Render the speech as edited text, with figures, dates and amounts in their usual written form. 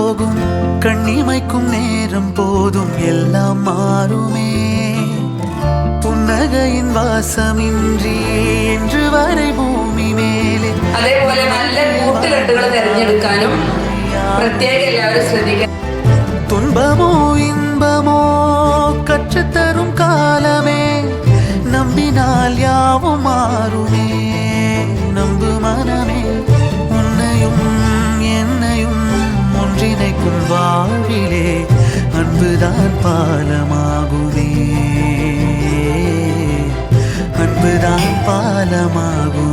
போகும், கண்ணிமைக்கும் நேரம் போதும் எல்லாம் மாறுமே. പുന്നകയിൻ വാസമിன்றി என்று വരെ ഭൂമി മേലെ. അതേപോലെ നല്ല കൂട്ടുകെട്ടുകൾ തിരഞ്ഞെടുക്കാനും പ്രത്യേകം എല്ലാവരും ശ്രദ്ധിക്കണം. തുன்பമോ ഇன்பമോ കற்றுത്തരും കാലമേ, നമ്പിനാൽ യാവും മാറുമേ. നമ്പു മനമേ, ഉன்னையும் என்னையும் ஒன்றிணைக்கும் வாழ்விலே அன்புதான் பாலமாகுமே, அன்புதான் பாலமாகும்.